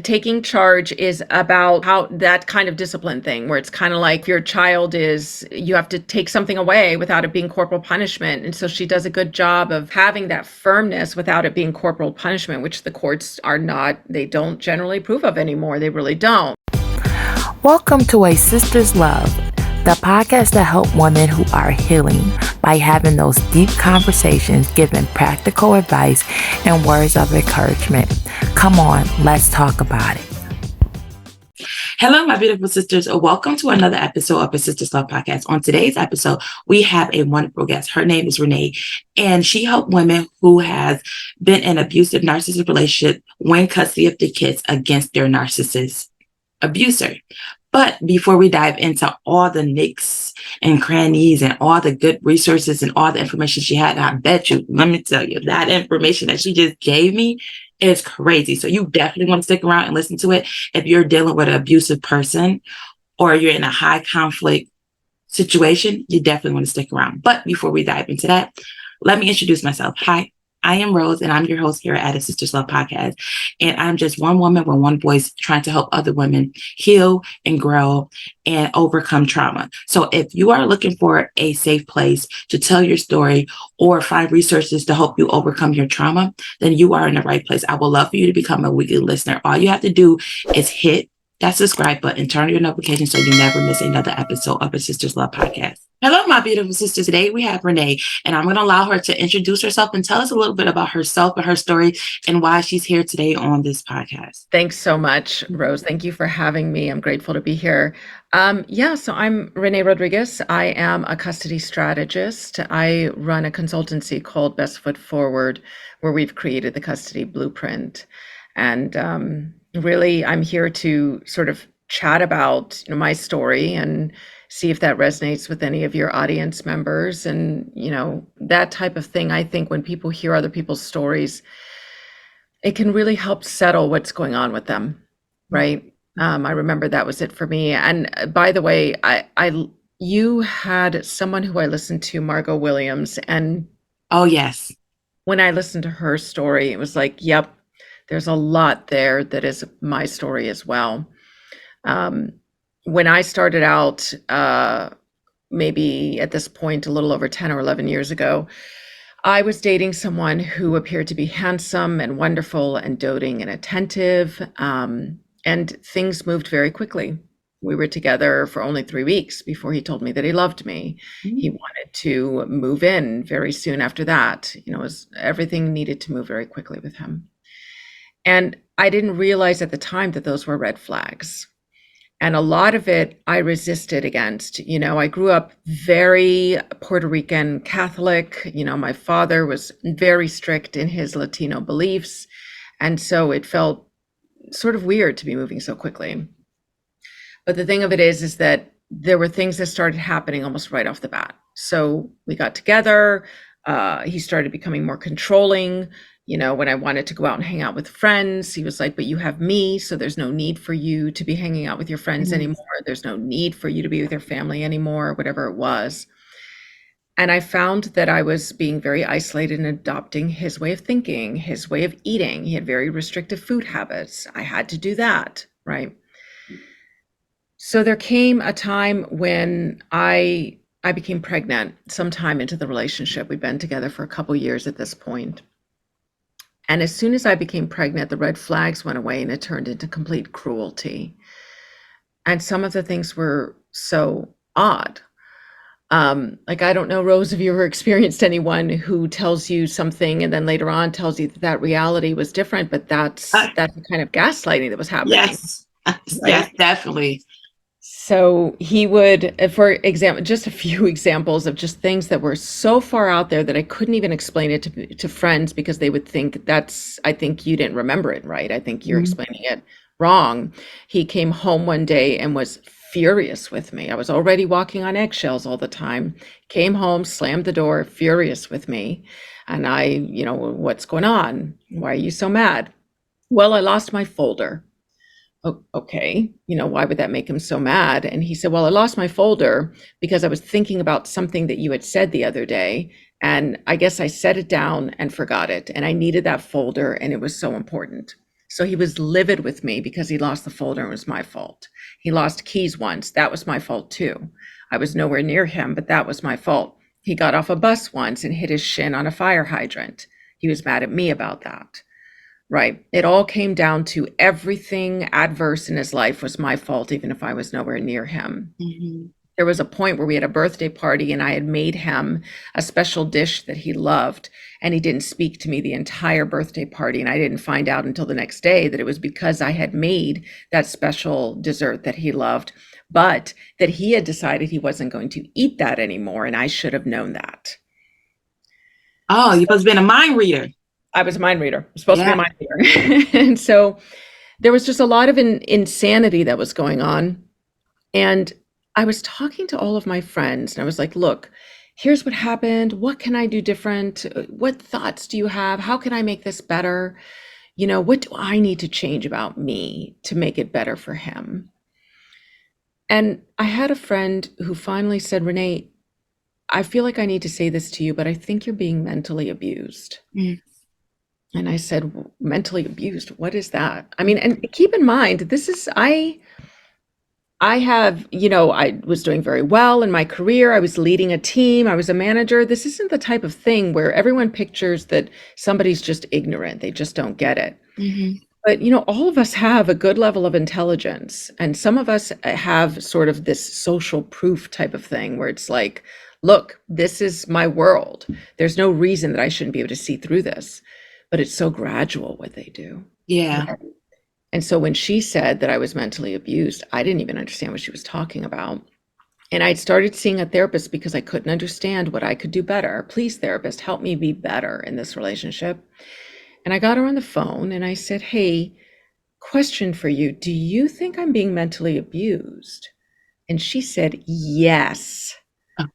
taking charge is about how that kind of discipline thing, where it's kind of like if your child is, you have to take something away without it being corporal punishment. And so she does a good job of having that firmness without it being corporal punishment, which the courts are not, they don't generally approve of anymore. They really don't. Welcome to A Sister's Love, the podcast that helps women who are healing by having those deep conversations, giving practical advice and words of encouragement. Come on, let's talk about it. Hello, my beautiful sisters. Welcome to another episode of A Sister's Love podcast. On today's episode, we have a wonderful guest. Her name is Reneé, and she helped women who have been in abusive narcissistic relationship win custody of the kids against their narcissist abuser. But before we dive into all the nicks and crannies and all the good resources and all the information she had, and I bet you, let me tell you, that information that she just gave me is crazy. So you definitely want to stick around and listen to it. If you're dealing with an abusive person or you're in a high conflict situation, you definitely want to stick around. But before we dive into that, let me introduce myself. Hi, I am Rose, and I'm your host here at A Sister's Love podcast. And I'm just one woman with one voice trying to help other women heal and grow and overcome trauma. So if you are looking for a safe place to tell your story or find resources to help you overcome your trauma, then you are in the right place. I would love for you to become a weekly listener. All you have to do is hit that subscribe button, turn on your notifications so you never miss another episode of A Sister's Love podcast. Hello, my beautiful sisters. Today we have Reneé, and I'm going to allow her to introduce herself and tell us a little bit about herself and her story and why she's here today on this podcast. Thanks so much, Rose. Thank you for having me. I'm grateful to be here. So I'm Reneé Rodriguez. I am a custody strategist. I run a consultancy called Best Foot Forward, where we've created the custody blueprint. And really, I'm here to sort of chat about, my story and see if that resonates with any of your audience members. And, that type of thing. I think when people hear other people's stories, it can really help settle what's going on with them, right? I remember that was it for me. And by the way, you had someone who I listened to, Margot Williams, and oh yes, when I listened to her story, it was like, yep, there's a lot there that is my story as well. When I started out, maybe at this point, a little over 10 or 11 years ago, I was dating someone who appeared to be handsome and wonderful and doting and attentive. And things moved very quickly. We were together for only 3 weeks before he told me that he loved me. Mm-hmm. He wanted to move in very soon after that. Everything needed to move very quickly with him. And I didn't realize at the time that those were red flags. And a lot of it I resisted against. I grew up very Puerto Rican Catholic. My father was very strict in his Latino beliefs. And so it felt sort of weird to be moving so quickly. But the thing of it is that there were things that started happening almost right off the bat. So we got together. He started becoming more controlling. When I wanted to go out and hang out with friends, he was like, but you have me, so there's no need for you to be hanging out with your friends anymore. There's no need for you to be with your family anymore, whatever it was. And I found that I was being very isolated and adopting his way of thinking, his way of eating. He had very restrictive food habits. I had to do that, right? So there came a time when I became pregnant sometime into the relationship. We'd been together for a couple years at this point. And as soon as I became pregnant, the red flags went away and it turned into complete cruelty. And some of the things were so odd. I don't know, Rose, if you ever experienced anyone who tells you something and then later on tells you that reality was different, but that's the kind of gaslighting that was happening. Yes, right? Yes, definitely. So he would, for example, just a few examples of just things that were so far out there that I couldn't even explain it to friends because they would think I think you didn't remember it right. I think you're explaining it wrong. He came home one day and was furious with me. I was already walking on eggshells all the time. Came home, slammed the door, furious with me. And what's going on? Why are you so mad? Well, I lost my folder. Oh, okay, why would that make him so mad? And he said, well, I lost my folder because I was thinking about something that you had said the other day. And I guess I set it down and forgot it. And I needed that folder and it was so important. So he was livid with me because he lost the folder and it was my fault. He lost keys once. That was my fault too. I was nowhere near him, but that was my fault. He got off a bus once and hit his shin on a fire hydrant. He was mad at me about that. Right. It all came down to everything adverse in his life was my fault, even if I was nowhere near him. Mm-hmm. There was a point where we had a birthday party and I had made him a special dish that he loved, and he didn't speak to me the entire birthday party. And I didn't find out until the next day that it was because I had made that special dessert that he loved, but that he had decided he wasn't going to eat that anymore. And I should have known that. Oh, you're supposed to be a mind reader. I was a mind reader. I was supposed to be a mind reader. And so there was just a lot of insanity that was going on. And I was talking to all of my friends and I was like, look, here's what happened. What can I do different? What thoughts do you have? How can I make this better? You know, what do I need to change about me to make it better for him? And I had a friend who finally said, Reneé, I feel like I need to say this to you, but I think you're being mentally abused. Mm. And I said, mentally abused, what is that? I mean, and keep in mind, this is, I have, you know, I was doing very well in my career. I was leading a team. I was a manager. This isn't the type of thing where everyone pictures that somebody's just ignorant. They just don't get it. Mm-hmm. But, you know, all of us have a good level of intelligence. And some of us have sort of this social proof type of thing where it's like, look, this is my world. There's no reason that I shouldn't be able to see through this. But it's so gradual what they do. Yeah. And so when she said that I was mentally abused, I didn't even understand what she was talking about. And I'd started seeing a therapist because I couldn't understand what I could do better. Please, therapist, help me be better in this relationship. And I got her on the phone and I said, hey, question for you. Do you think I'm being mentally abused? And she said, yes. Oh.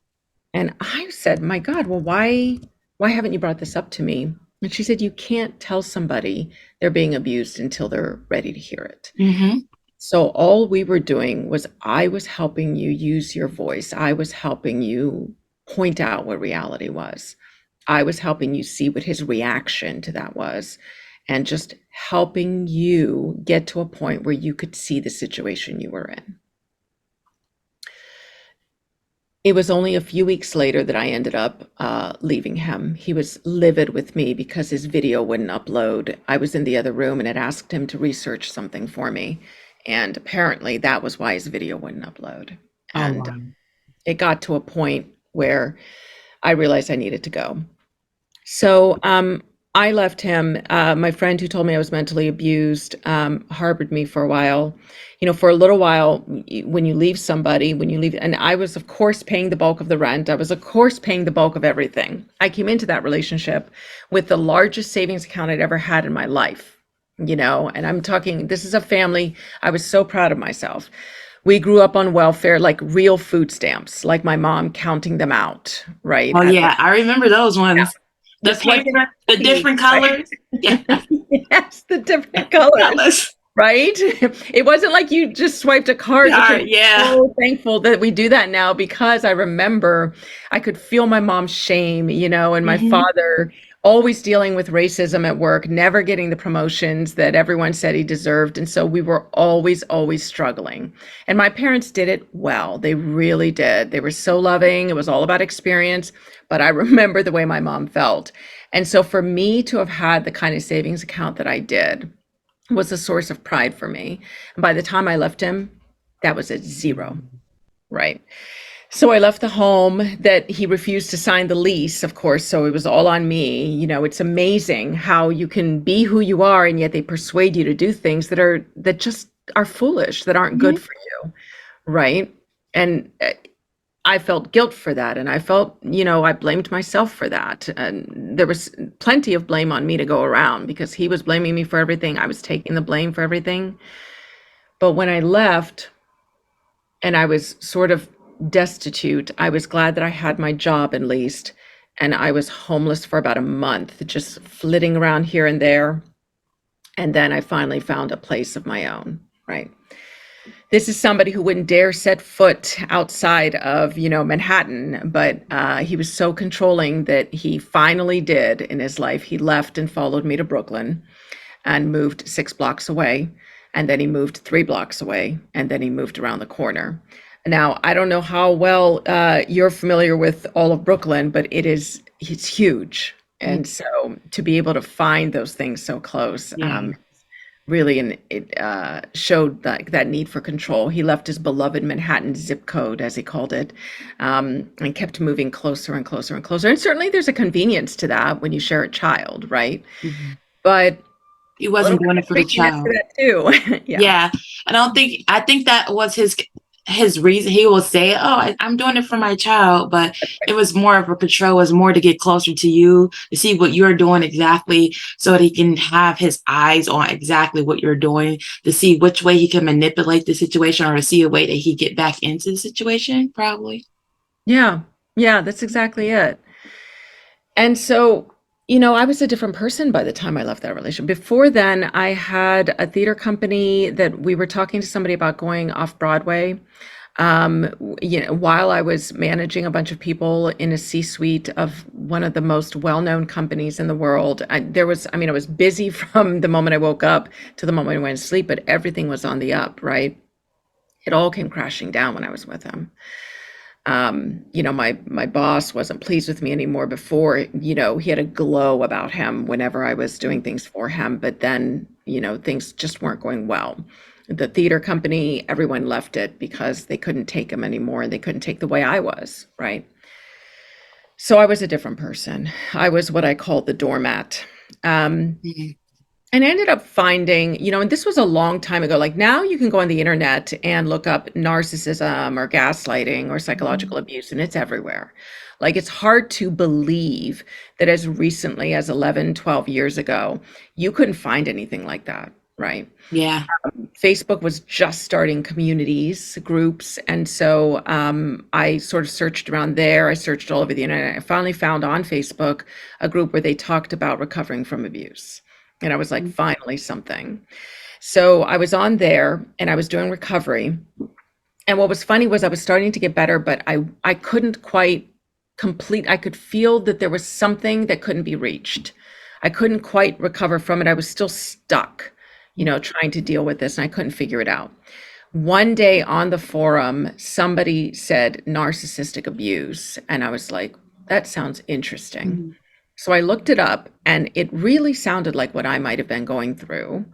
And I said, my God, well, why haven't you brought this up to me? And she said, you can't tell somebody they're being abused until they're ready to hear it. Mm-hmm. So all we were doing was I was helping you use your voice. I was helping you point out what reality was. I was helping you see what his reaction to that was, and just helping you get to a point where you could see the situation you were in. It was only a few weeks later that I ended up leaving him. He was livid with me because his video wouldn't upload. I was in the other room and had asked him to research something for me. And apparently that was why his video wouldn't upload. And wow. It got to a point where I realized I needed to go. So I left him. My friend who told me I was mentally abused harbored me for a while. You know, for a little while, when you leave somebody, and I was, of course, paying the bulk of the rent. I was, of course, paying the bulk of everything. I came into that relationship with the largest savings account I'd ever had in my life, you know, and I'm talking, this is a family. I was so proud of myself. We grew up on welfare, like real food stamps, like my mom counting them out, right? Oh, yeah. I remember those ones. Yeah. The paper, the different colors. Right? Yeah. Yes, the different colors. Right? It wasn't like you just swiped a card. Yeah. So thankful that we do that now, because I remember I could feel my mom's shame, you know, and my father always dealing with racism at work, never getting the promotions that everyone said he deserved. And so we were always struggling. And my parents did it well. They really did. They were so loving. It was all about experience. But I remember the way my mom felt. And so for me to have had the kind of savings account that I did was a source of pride for me. And by the time I left him, that was at zero, right? So I left the home that he refused to sign the lease, of course, so it was all on me. You know, it's amazing how you can be who you are and yet they persuade you to do things that just are foolish, that aren't good for you, right? And I felt guilt for that. And I felt, you know, I blamed myself for that. And there was plenty of blame on me to go around because he was blaming me for everything. I was taking the blame for everything. But when I left and I was sort of destitute, I was glad that I had my job at least. And I was homeless for about a month, just flitting around here and there. And then I finally found a place of my own, right? This is somebody who wouldn't dare set foot outside of, you know, Manhattan, but he was so controlling that he finally did in his life. He left and followed me to Brooklyn. and moved 6 blocks away, and then he moved 3 blocks away, and then he moved around the corner. Now, I don't know how well you're familiar with all of Brooklyn, but it's huge. Mm, And so to be able to find those things so close, yeah. really, and it showed that need for control. He left his beloved Manhattan zip code, as he called it, and kept moving closer and closer and closer. And certainly there's a convenience to that when you share a child, right? Mhm. But He a little wasn't bit doing of it for the creepiness to child. that too. Yeah. Yeah. I think that was his reason. He will say, "Oh, I'm doing it for my child," but it was more of a control, was more to get closer to you, to see what you're doing exactly, so that he can have his eyes on exactly what you're doing, to see which way he can manipulate the situation, or to see a way that he get back into the situation, probably. Yeah. Yeah, that's exactly it. And so, I was a different person by the time I left that relationship. Before then, I had a theater company that we were talking to somebody about going off Broadway. While I was managing a bunch of people in a C-suite of one of the most well-known companies in the world, I was busy from the moment I woke up to the moment I went to sleep, but everything was on the up, right? It all came crashing down when I was with him. My boss wasn't pleased with me anymore before. He had a glow about him whenever I was doing things for him, but then, things just weren't going well. The theater company, everyone left it because they couldn't take him anymore and they couldn't take the way I was, right? So I was a different person. I was what I call the doormat. Um, Mhm. and I ended up finding, and this was a long time ago. Like now you can go on the internet and look up narcissism or gaslighting or psychological Mhm. abuse, and it's everywhere. Like it's hard to believe that as recently as 11, 12 years ago, you couldn't find anything like that, right? Yeah. Facebook was just starting communities, groups. And so I sort of searched around there. I searched all over the internet. I finally found on Facebook a group where they talked about recovering from abuse. And I was like, Mhm. finally something. So I was on there and I was doing recovery. And what was funny was I was starting to get better, but I couldn't quite complete. I could feel that there was something that couldn't be reached. I couldn't quite recover from it. I was still stuck, trying to deal with this, and I couldn't figure it out. One day on the forum, somebody said narcissistic abuse, and I was like, that sounds interesting. Mhm. So I looked it up, and it really sounded like what I might have been going through.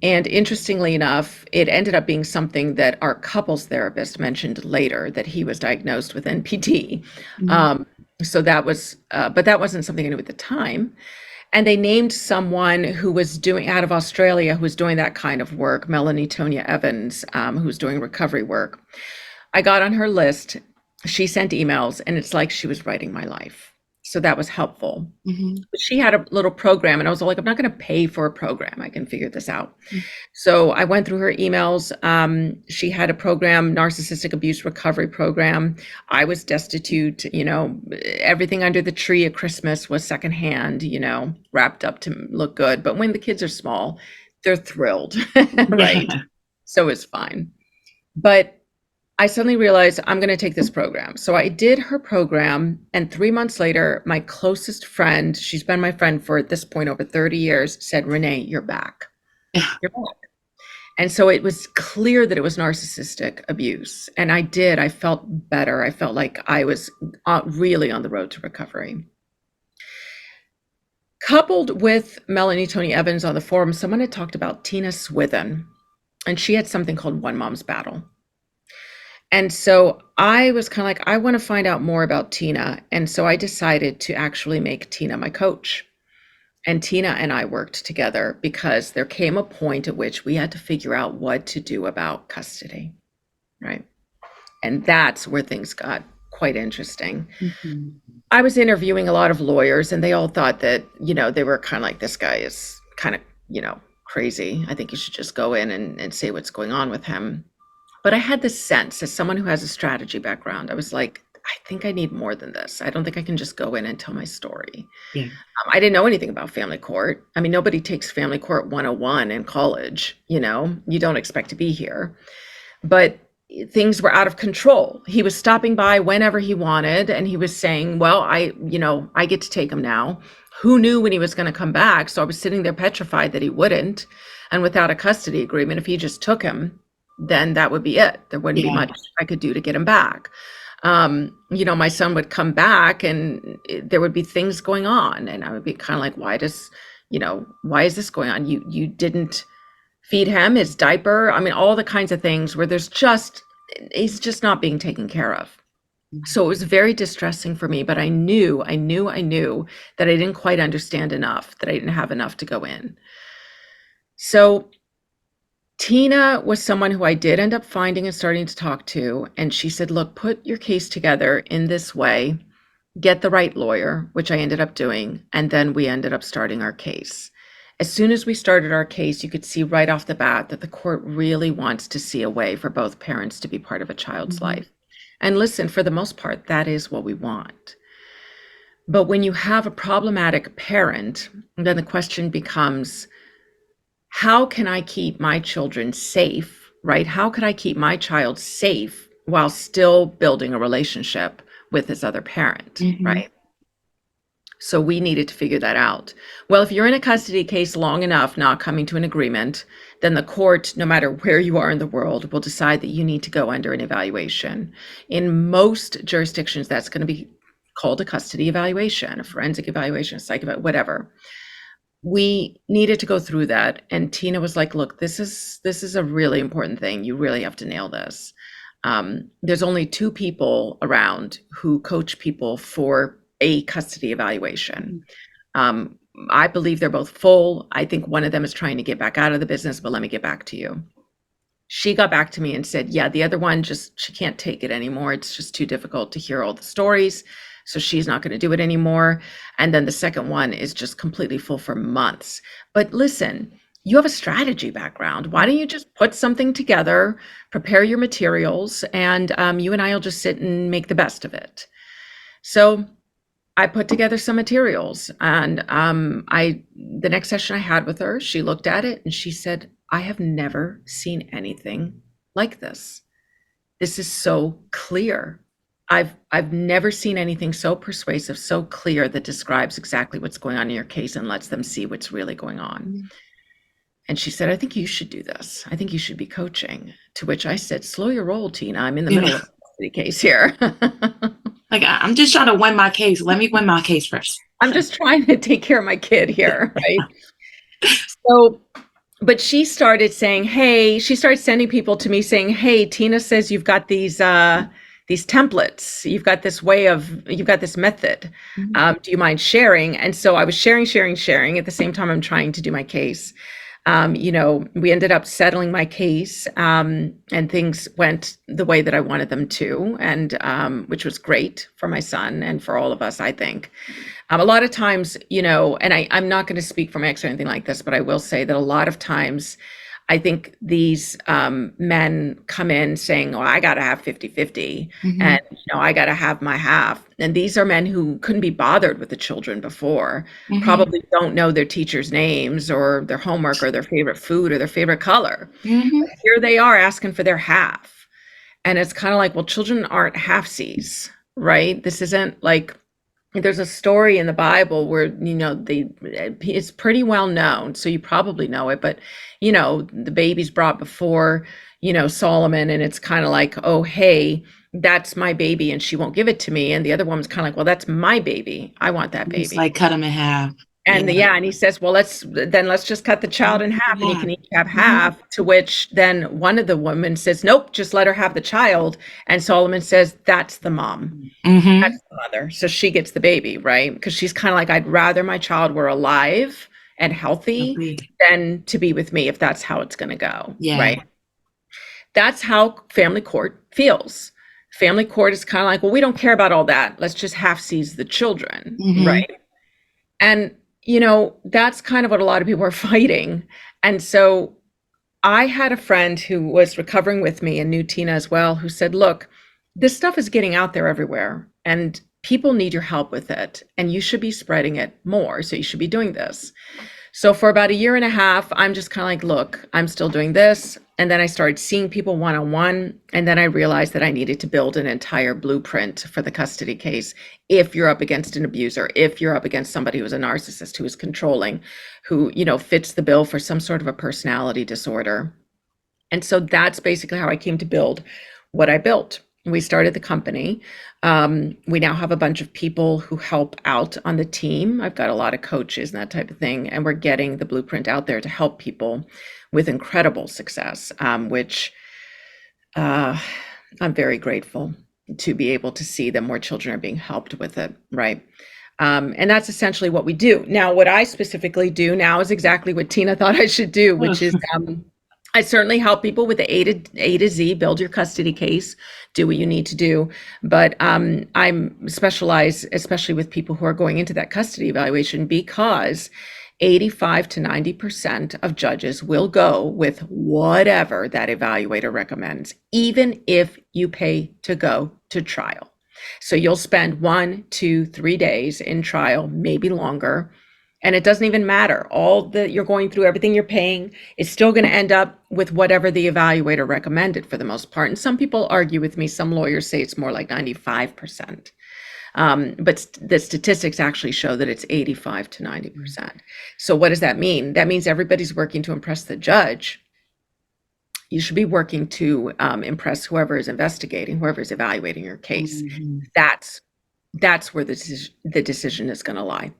And interestingly enough, it ended up being something that our couples therapist mentioned later, that he was diagnosed with NPD. Mhm. Um, but that wasn't something I knew at the time. And they named someone who was doing out of Australia, who was doing that kind of work, Melanie Tonia Evans, who's doing recovery work. I got on her list. She sent emails, and it's like she was writing my life. So that was helpful. Mhm. She had a little program, and I was like, I'm not going to pay for a program. I can figure this out. So I went through her emails. She had a program, narcissistic abuse recovery program. I was destitute, everything under the tree at Christmas was secondhand, wrapped up to look good. But when the kids are small, they're thrilled, right? Yeah. So it's fine. But I suddenly realized I'm going to take this program. So I did her program. And 3 months later, my closest friend, she's been my friend for at this point over 30 years, said, Reneé, you're back. You're back. And so it was clear that it was narcissistic abuse. And I felt better. I felt like I was really on the road to recovery. Coupled with Melanie Tony Evans on the forum, someone had talked about Tina Swithin, and she had something called One Mom's Battle. And so I was kind of like, I want to find out more about Tina. And so I decided to actually make Tina my coach. And Tina and I worked together because there came a point at which we had to figure out what to do about custody, right? And that's where things got quite interesting. Mhm. I was interviewing a lot of lawyers, and they all thought that, they were kind of like, this guy is kind of, crazy. I think you should just go in and say what's going on with him. But I had this sense, as someone who has a strategy background, I was like, I think I need more than this. I don't think I can just go in and tell my story. Yeah. I didn't know anything about family court. I mean, nobody takes family court 101 in college, you don't expect to be here. But things were out of control. He was stopping by whenever he wanted, and he was saying, well, I get to take him now. Who knew when he was going to come back? So I was sitting there petrified that he wouldn't. And without a custody agreement, if he just took him, then that would be it. There wouldn't be much I could do to get him back. My son would come back and there would be things going on. And I would be kind of like, why is this going on? You didn't feed him his diaper. I mean, all the kinds of things where he's just not being taken care of. So it was very distressing for me, but I knew that I didn't quite understand enough, that I didn't have enough to go in. So Tina was someone who I did end up finding and starting to talk to. And she said, look, put your case together in this way, get the right lawyer, which I ended up doing. And then we ended up starting our case. As soon as we started our case, you could see right off the bat that the court really wants to see a way for both parents to be part of a child's life. And listen, for the most part, that is what we want. But when you have a problematic parent, then the question becomes, how can I keep my children safe, right? How can I keep my child safe while still building a relationship with his other parent, right? So we needed to figure that out. Well, if you're in a custody case long enough not coming to an agreement, then the court, no matter where you are in the world, will decide that you need to go under an evaluation. In most jurisdictions, that's going to be called a custody evaluation, a forensic evaluation, a psych evaluation, whatever. We needed to go through that. And Tina was like, look, this is a really important thing. You really have to nail this. There's only 2 people around who coach people for a custody evaluation. I believe they're both full. I think one of them is trying to get back out of the business, but let me get back to you. She got back to me and said, yeah, the other one she can't take it anymore. It's just too difficult to hear all the stories. So she's not going to do it anymore. And then the second one is just completely full for months. But listen, you have a strategy background. Why don't you just put something together, prepare your materials, and you and I will just sit and make the best of it. So I put together some materials, and the next session I had with her, she looked at it and she said, I have never seen anything like this. This is so clear. I've never seen anything so persuasive, so clear, that describes exactly what's going on in your case and lets them see what's really going on. And she said, I think you should do this. I think you should be coaching. To which I said, slow your roll, Tina. I'm in the middle of a case here. Like, I'm just trying to win my case. Let me win my case first. I'm just trying to take care of my kid here, right? So, but she started saying, hey, she started sending people to me saying, hey, Tina says you've got these templates. You've got this method. Do you mind sharing? And so I was sharing. At the same time, I'm trying to do my case. We ended up settling my case, and things went the way that I wanted them to, and which was great for my son and for all of us, I think. A lot of times, and I'm not going to speak for my ex or anything like this, but I will say that a lot of times I think these men come in saying, oh, I got to have 50-50, and I got to have my half. And these are men who couldn't be bothered with the children before, probably don't know their teachers' names or their homework or their favorite food or their favorite color. But here they are asking for their half. And it's kind of like, well, children aren't halfsies, right? This isn't like, there's a story in the Bible where, it's pretty well known, so you probably know it, but, the baby's brought before, Solomon, and it's kind of like, oh, hey, that's my baby and she won't give it to me. And the other woman's kind of like, well, that's my baby. I want that baby. It's like cut him in half. And and he says, well, let's just cut the child in half, and you can each have half. To which then one of the women says, nope, just let her have the child. And Solomon says, that's the mom. That's the mother. So she gets the baby, right? Because she's kind of like, I'd rather my child were alive and healthy than to be with me, if that's how it's going to go. Right? That's how family court feels. Family court is kind of like, well, we don't care about all that. Let's just half seize the children. Right? And that's kind of what a lot of people are fighting. And so I had a friend who was recovering with me and knew Tina as well, who said, look, this stuff is getting out there everywhere and people need your help with it. And you should be spreading it more. So you should be doing this. So for about a year and a half, I'm just kind of like, look, I'm still doing this. And then I started seeing people one-on-one. And then I realized that I needed to build an entire blueprint for the custody case. If you're up against an abuser, if you're up against somebody who's a narcissist, who is controlling, who, fits the bill for some sort of a personality disorder. And so that's basically how I came to build what I built. We started the company. We now have a bunch of people who help out on the team. I've got a lot of coaches and that type of thing. And we're getting the blueprint out there to help people with incredible success, which I'm very grateful to be able to see that more children are being helped with it, right? And that's essentially what we do. Now, what I specifically do now is exactly what Tina thought I should do, which is I certainly help people with the A to Z, build your custody case, do what you need to do. But I'm specialized, especially with people who are going into that custody evaluation, because 85 to 90% of judges will go with whatever that evaluator recommends, even if you pay to go to trial. So you'll spend 1, 2, 3 days in trial, maybe longer. And it doesn't even matter. All that you're going through, everything you're paying, is still going to end up with whatever the evaluator recommended for the most part. And some people argue with me. Some lawyers say it's more like 95%. But the statistics actually show that it's 85 to 90%. So what does that mean? That means everybody's working to impress the judge. You should be working to impress whoever is investigating, whoever is evaluating your case. Mm-hmm. That's where the decision is going to lie.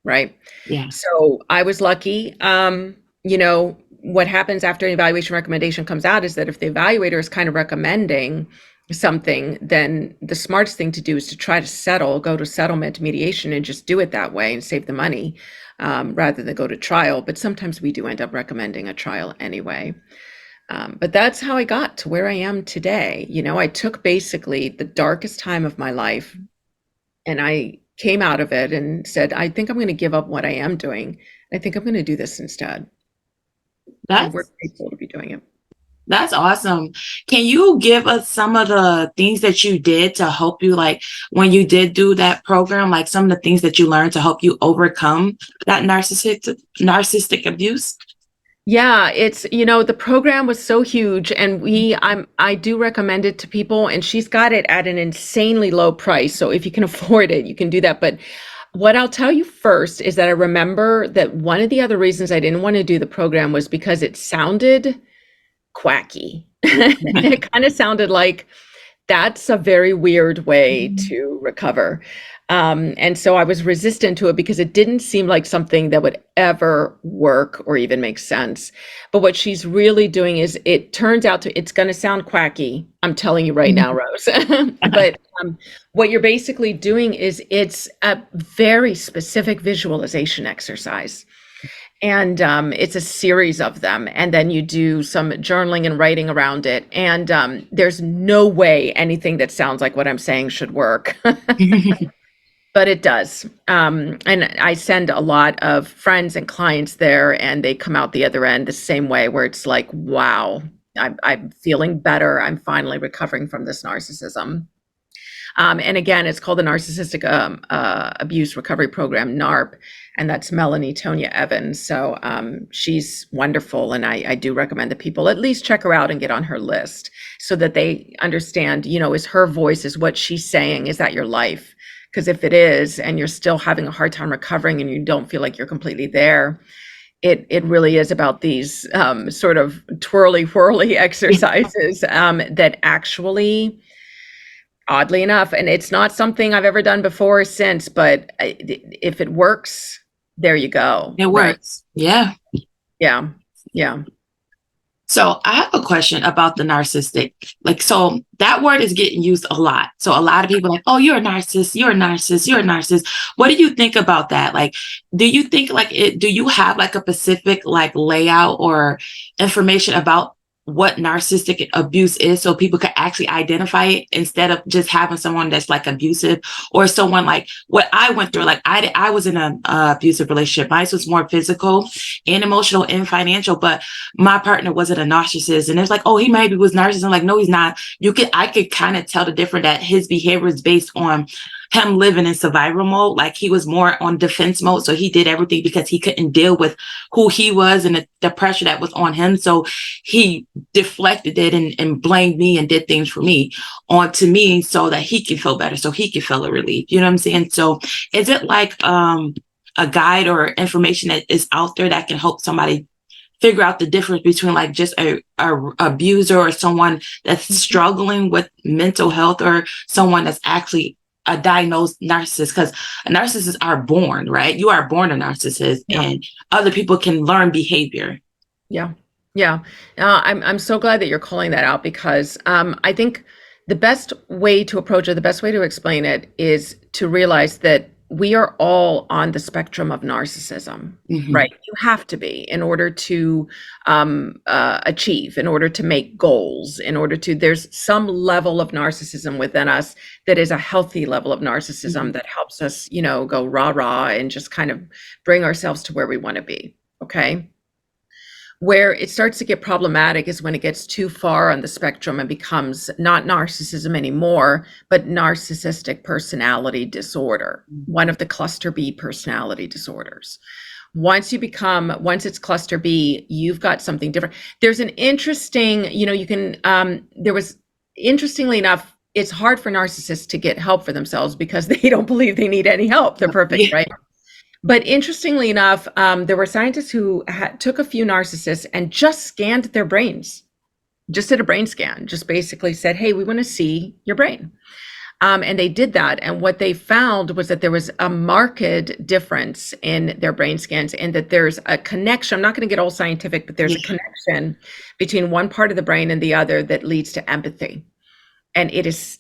Right. Yeah. So I was lucky. What happens after an evaluation recommendation comes out is that if the evaluator is kind of recommending something, then the smartest thing to do is to try to go to settlement mediation and just do it that way and save the money rather than go to trial. But sometimes we do end up recommending a trial anyway. But that's how I got to where I am today. I took basically the darkest time of my life and I came out of it and said, I think I'm going to give up what I am doing. I think I'm going to do this instead. We're grateful to be doing it. That's awesome. Can you give us some of the things that you did to help you, like when you did do that program, like some of the things that you learned to help you overcome that narcissistic abuse? Yeah, it's, the program was so huge, and I do recommend it to people, and she's got it at an insanely low price. So if you can afford it, you can do that. But what I'll tell you first is that I remember that one of the other reasons I didn't want to do the program was because it sounded quacky. It kind of sounded like that's a very weird way to recover. And so I was resistant to it because it didn't seem like something that would ever work or even make sense. But what she's really doing is, it turns out it's going to sound quacky. I'm telling you right now, Rose. But what you're basically doing is, it's a very specific visualization exercise. And it's a series of them. And then you do some journaling and writing around it. And there's no way anything that sounds like what I'm saying should work. But it does. And I send a lot of friends and clients there, and they come out the other end the same way, where it's like, wow, I'm feeling better. I'm finally recovering from this narcissism. And again, it's called the Narcissistic Abuse Recovery Program, NARP, and that's Melanie Tonya Evans. So she's wonderful, and I do recommend that people at least check her out and get on her list so that they understand, is her voice, is what she's saying, is that your life? Because if it is, and you're still having a hard time recovering and you don't feel like you're completely there, it really is about these sort of twirly exercises that actually, oddly enough, and it's not something I've ever done before or since, but if it works, there you go. It works. Right? Yeah. Yeah. So I have a question about the narcissistic. So that word is getting used a lot. So a lot of people are like, oh, you're a narcissist, you're a narcissist, you're a narcissist. What do you think about that? Do you think do you have a specific layout or information about what narcissistic abuse is, so people could actually identify it, instead of just having someone that's abusive, or someone like what I went through? I was in an abusive relationship. Mine was more physical and emotional and financial, but my partner wasn't a narcissist. And it's oh, he maybe was narcissist. I'm no, he's not. I could kind of tell the difference, that his behavior is based on him living in survival mode. Like he was more on defense mode. So he did everything because he couldn't deal with who he was and the pressure that was on him. So he deflected it and blamed me and did things for me onto me so that he could feel better, so he could feel a relief. You know what I'm saying? So is it like a guide or information that is out there that can help somebody figure out the difference between like just a abuser or someone that's struggling with mental health or someone that's actually a diagnosed narcissist? Because narcissists are born, right? You are born a narcissist, and other people can learn behavior. Yeah. Yeah. I'm so glad that you're calling that out, because I think the best way to approach it, the best way to explain it, is to realize that we are all on the spectrum of narcissism, right? You have to be, in order to achieve, in order to make goals, in order to, there's some level of narcissism within us that is a healthy level of narcissism that helps us, go rah rah and just kind of bring ourselves to where we want to be. Okay. Where it starts to get problematic is when it gets too far on the spectrum and becomes not narcissism anymore, but narcissistic personality disorder, one of the cluster B personality disorders. Once it's cluster B, you've got something different. There's an interesting, interestingly enough, it's hard for narcissists to get help for themselves because they don't believe they need any help. They're perfect, right? But interestingly enough, there were scientists who took a few narcissists and just scanned their brains, just did a brain scan, just basically said, hey, we want to see your brain. And they did that. And what they found was that there was a marked difference in their brain scans, and that there's a connection. I'm not going to get all scientific, but there's a connection between one part of the brain and the other that leads to empathy. And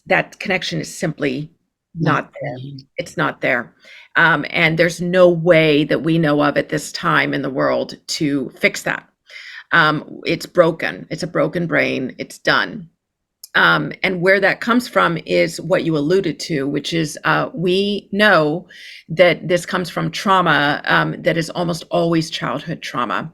that connection is simply not there. It's not there. And there's no way that we know of at this time in the world to fix that. It's broken. It's a broken brain. It's done. And where that comes from is what you alluded to, which is we know that this comes from trauma that is almost always childhood trauma.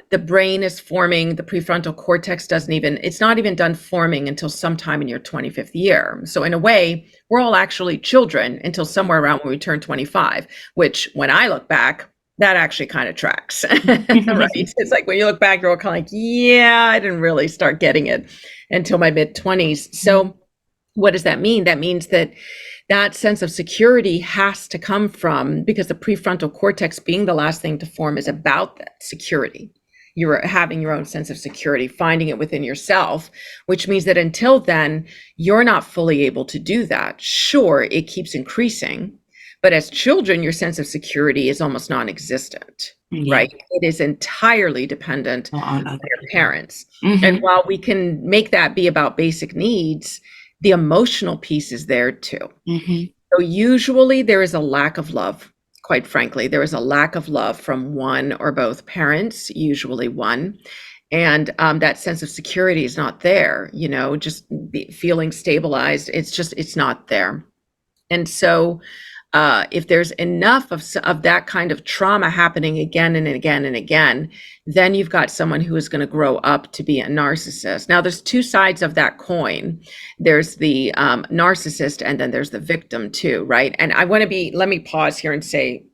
The brain is forming, the prefrontal cortex it's not even done forming until sometime in your 25th year. So in a way, we're all actually children until somewhere around when we turn 25, which when I look back, that actually kind of tracks, right? It's like when you look back, you're all kind of like, yeah, I didn't really start getting it until my mid-20s. So what does that mean? That means that sense of security has to come from, because the prefrontal cortex being the last thing to form is about that security. You're having your own sense of security, finding it within yourself, which means that until then, you're not fully able to do that. Sure, it keeps increasing. But as children, your sense of security is almost non-existent, right? It is entirely dependent on your parents. And while we can make that be about basic needs, the emotional piece is there too. So usually there is a lack of love. Quite frankly, there is a lack of love from one or both parents, usually one. And that sense of security is not there, just feeling stabilized. It's not there. And so if there's enough of that kind of trauma happening again and again and again, then you've got someone who is going to grow up to be a narcissist. Now, there's two sides of that coin. There's the narcissist, and then there's the victim too, right? And let me pause here and say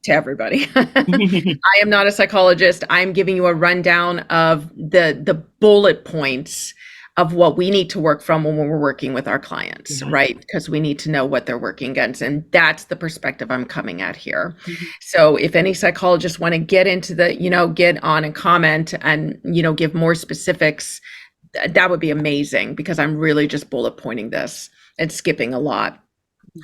to everybody, I am not a psychologist. I'm giving you a rundown of the bullet points of what we need to work from when we're working with our clients, right? Because we need to know what they're working against. And that's the perspective I'm coming at here. So if any psychologists want to get into get on and comment and, give more specifics, that would be amazing, because I'm really just bullet pointing this and skipping a lot.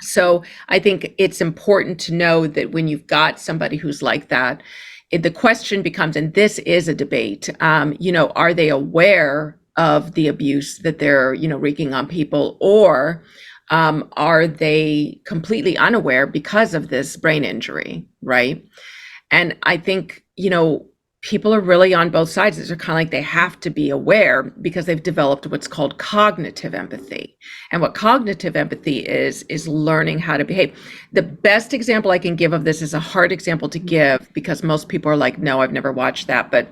So I think it's important to know that when you've got somebody who's like that, the question becomes, and this is a debate, are they aware of the abuse that they're, wreaking on people, or are they completely unaware because of this brain injury, right? And I think, people are really on both sides. They're kind of like, they have to be aware because they've developed what's called cognitive empathy. And what cognitive empathy is learning how to behave. The best example I can give of this is a hard example to give, because most people are like, no, I've never watched that, but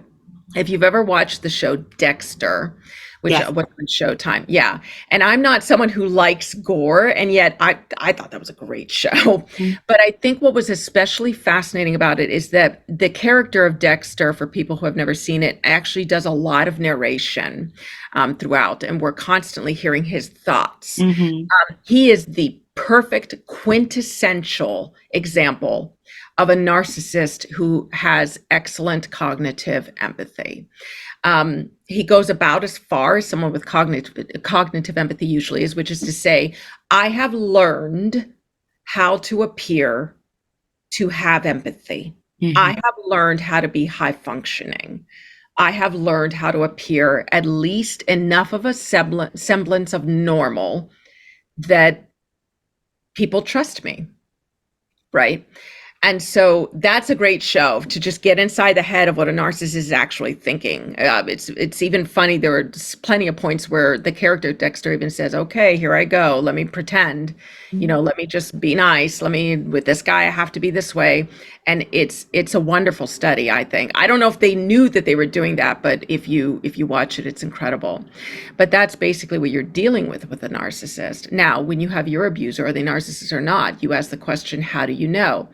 if you've ever watched the show Dexter, which Yes. was on Showtime, yeah. And I'm not someone who likes gore, and yet I thought that was a great show. Mhm. But I think what was especially fascinating about it is that the character of Dexter, for people who have never seen it, actually does a lot of narration throughout, and we're constantly hearing his thoughts. Mhm. He is the perfect quintessential example of a narcissist who has excellent cognitive empathy. He goes about as far as someone with cognitive empathy usually is, which is to say, I have learned how to appear to have empathy. I Mhm. have learned how to be high functioning. I have learned how to appear at least enough of a semblance of normal that people trust me, right? And so that's a great show to just get inside the head of what a narcissist is actually thinking. It's even funny. There are plenty of points where the character Dexter even says, "Okay, here I go. Let me pretend. Let me just be nice. Let me with this guy. I have to be this way." And it's a wonderful study. I think. I don't know if they knew that they were doing that, but if you watch it, it's incredible. But that's basically what you're dealing with a narcissist. Now, when you have your abuser, are they narcissists or not? You ask the question, how do you know?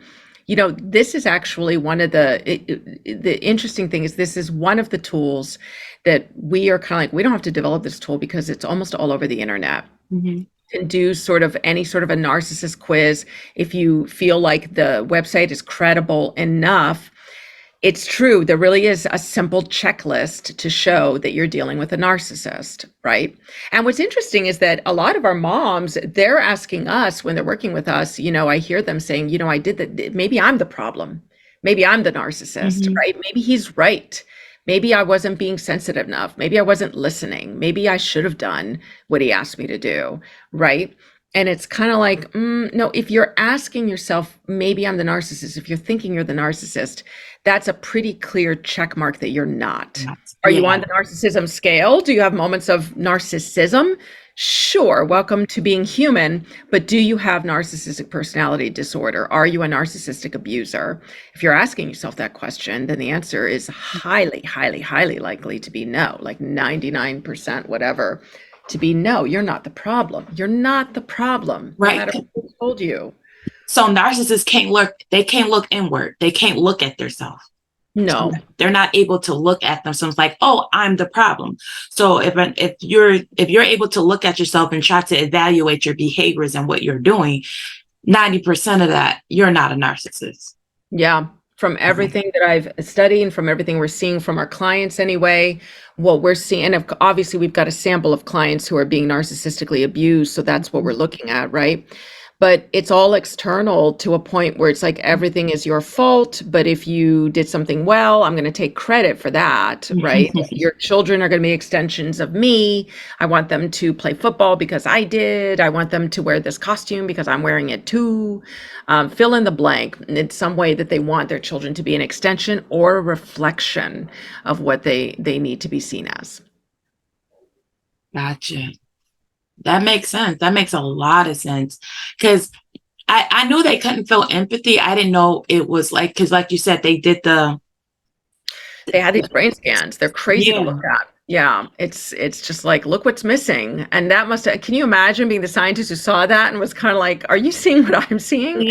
This is actually one of the interesting thing is this is one of the tools that we are kind of like, we don't have to develop this tool because it's almost all over the internet. Mhm. You can do sort of any sort of a narcissist quiz if you feel like the website is credible enough. It's true. There really is a simple checklist to show that you're dealing with a narcissist, right? And what's interesting is that a lot of our moms, they're asking us when they're working with us, I hear them saying, I did that. Maybe I'm the problem. Maybe I'm the narcissist, Mhm. right? Maybe he's right. Maybe I wasn't being sensitive enough. Maybe I wasn't listening. Maybe I should have done what he asked me to do, right? And it's kind of like, no, if you're asking yourself, maybe I'm the narcissist, if you're thinking you're the narcissist, that's a pretty clear check mark that you're not. Are you on Yeah. the narcissism scale? Do you have moments of narcissism? Sure, welcome to being human, but do you have narcissistic personality disorder? Are you a narcissistic abuser? If you're asking yourself that question, then the answer is highly, highly, highly likely to be no, like 99%, whatever, to be no, you're not the problem. You're not the problem, no Right. matter who told you. So narcissists can't look. They can't look inward. They can't look at themselves. So No. they're not able to look at themselves like, oh, I'm the problem. So if you're able to look at yourself and try to evaluate your behaviors and what you're doing, 90% of that, you're not a narcissist. Yeah. From Okay. everything that I've studied and from everything we're seeing from our clients anyway, what we're seeing, and obviously we've got a sample of clients who are being narcissistically abused, so that's what we're looking at, right? But it's all external to a point where it's like everything is your fault. But if you did something well, I'm going to take credit for that, right? Your children are going to be extensions of me. I want them to play football because I did. I want them to wear this costume because I'm wearing it too. Fill in the blank in some way that they want their children to be an extension or a reflection of what they need to be seen as. Gotcha. That makes sense. That makes a lot of sense. Because I knew they couldn't feel empathy. I didn't know it was like, because like you said, they did They had these brain scans. They're crazy to yeah. look at. Yeah, it's just like, look what's missing. And that must have, can you imagine being the scientist who saw that and was kind of like, are you seeing what I'm seeing?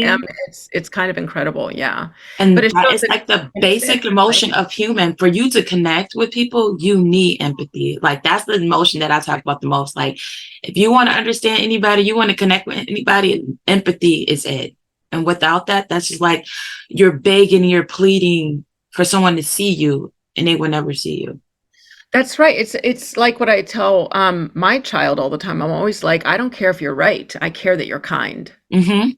It's kind of incredible. Yeah. But And it shows it's that like the it's basic different, right? emotion of human. For you to connect with people, you need empathy. Like that's the emotion that I talk about the most. Like if you want to understand anybody, you want to connect with anybody, empathy is it. And without that, that's just like you're begging, you're pleading for someone to see you, and they will never see you. That's right. It's like what I tell my child all the time. I'm always like, I don't care if you're right. I care that you're kind. Mm-hmm.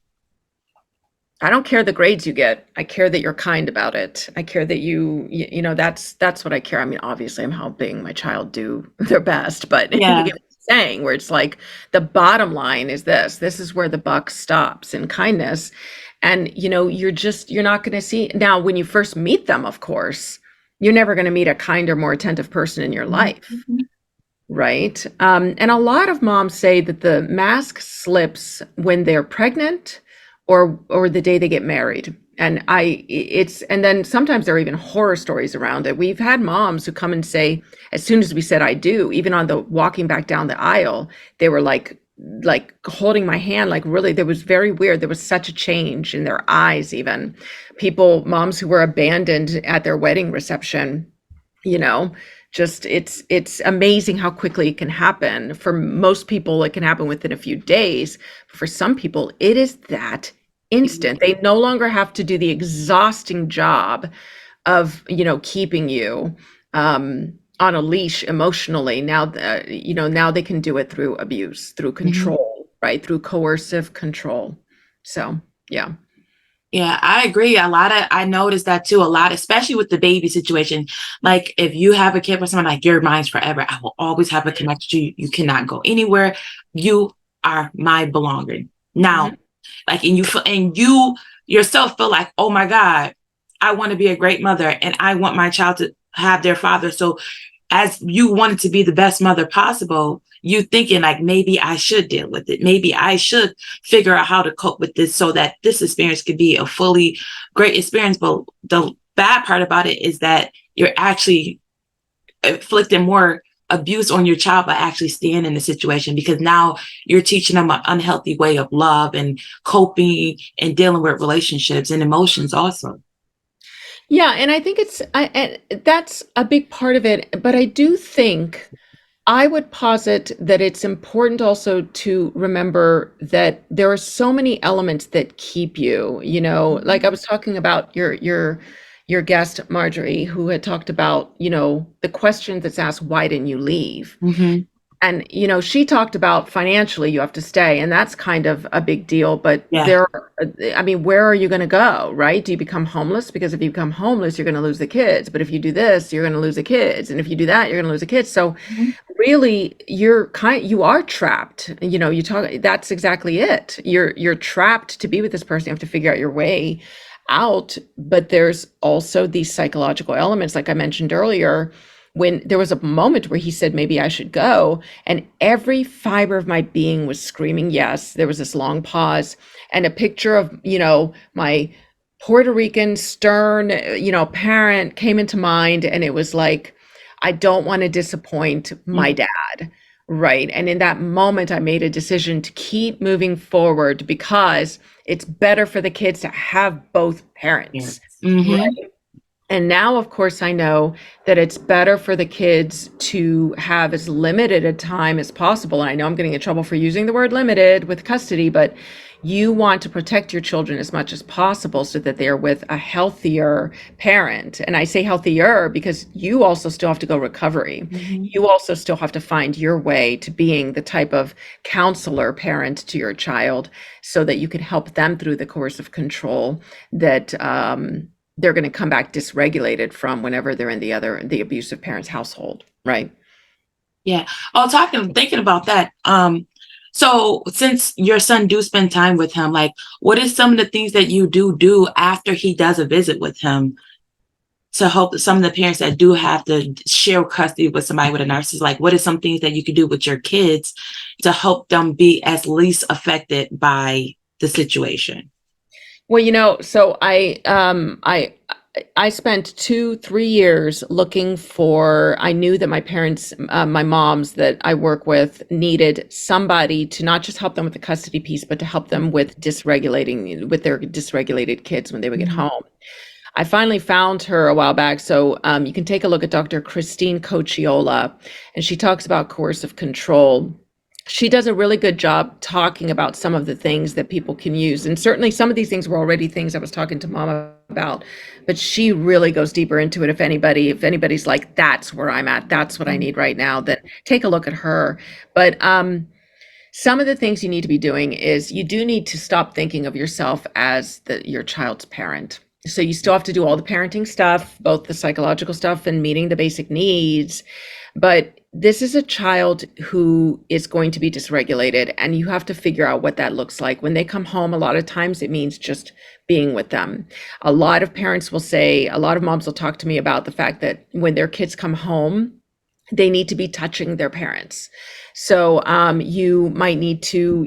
I don't care the grades you get. I care that you're kind about it. I care that that's what I care. I mean, obviously I'm helping my child do their best, but you Yeah. get what I'm saying, where it's like the bottom line is this. This is where the buck stops in kindness. And you're not going to see now when you first meet them, of course, you're never going to meet a kinder, more attentive person in your life. Mhm. Right. And a lot of moms say that the mask slips when they're pregnant or the day they get married. And and then sometimes there are even horror stories around it. We've had moms who come and say, as soon as we said I do, even on the walking back down the aisle, they were like holding my hand, like really, there was very weird. There was such a change in their eyes, even moms who were abandoned at their wedding reception, you know, just it's amazing how quickly it can happen. For most people, it can happen within a few days. But for some people, it is that instant. They no longer have to do the exhausting job of, keeping you on a leash emotionally. Now, now they can do it through abuse, through control, right? Through coercive control. So, yeah. Yeah, I agree. I noticed that too, a lot, especially with the baby situation. Like if you have a kid with someone, like you're mine's forever. I will always have a connection to you. You cannot go anywhere. You are my belonging. Now, like, and you yourself feel like, oh my God, I want to be a great mother and I want my child to have their father. So as you wanted to be the best mother possible, you thinking like, maybe I should deal with it. Maybe I should figure out how to cope with this so that this experience could be a fully great experience. But the bad part about it is that you're actually inflicting more abuse on your child by actually staying in the situation, because now you're teaching them an unhealthy way of love and coping and dealing with relationships and emotions also. Yeah, and I think and that's a big part of it. But I do think I would posit that it's important also to remember that there are so many elements that keep you, like I was talking about your guest, Marjorie, who had talked about, the question that's asked, why didn't you leave? Mm-hmm. And, she talked about financially, you have to stay, and that's kind of a big deal. But Yeah. where are you going to go, right? Do you become homeless? Because if you become homeless, you're going to lose the kids. But if you do this, you're going to lose the kids. And if you do that, you're going to lose the kids. So really, you are trapped. That's exactly it. You're trapped to be with this person. You have to figure out your way out. But there's also these psychological elements, like I mentioned earlier, when there was a moment where he said, maybe I should go. And every fiber of my being was screaming, yes. There was this long pause and a picture of, my Puerto Rican stern, parent came into mind. And it was like, I don't want to disappoint my dad. Right. And in that moment, I made a decision to keep moving forward because it's better for the kids to have both parents. Mm-hmm. Right? And now, of course, I know that it's better for the kids to have as limited a time as possible. And I know I'm getting in trouble for using the word limited with custody, but you want to protect your children as much as possible so that they are with a healthier parent. And I say healthier because you also still have to go recovery. You also still have to find your way to being the type of counselor parent to your child so that you can help them through the coercive control that they're going to come back dysregulated from whenever they're in the abusive parent's household, right? Yeah. Thinking about that. So since your son do spend time with him, like what is some of the things that you do after he does a visit with him to help some of the parents that do have to share custody with somebody with a narcissist? Like what are some things that you could do with your kids to help them be as least affected by the situation? Well, so I spent 2-3 years looking for, I knew that my parents, my moms that I work with needed somebody to not just help them with the custody piece, but to help them with their dysregulated kids when they would get home. I finally found her a while back. So you can take a look at Dr. Christine Cocciola, and she talks about coercive control. She does a really good job talking about some of the things that people can use. And certainly some of these things were already things I was talking to Mom about, but she really goes deeper into it. If anybody's like, that's where I'm at, that's what I need right now, then take a look at her. But some of the things you need to be doing is you do need to stop thinking of yourself as your child's parent. So you still have to do all the parenting stuff, both the psychological stuff and meeting the basic needs. But this is a child who is going to be dysregulated, and you have to figure out what that looks like. When they come home, a lot of times it means just being with them. A lot of moms will talk to me about the fact that when their kids come home, they need to be touching their parents. So you might need to,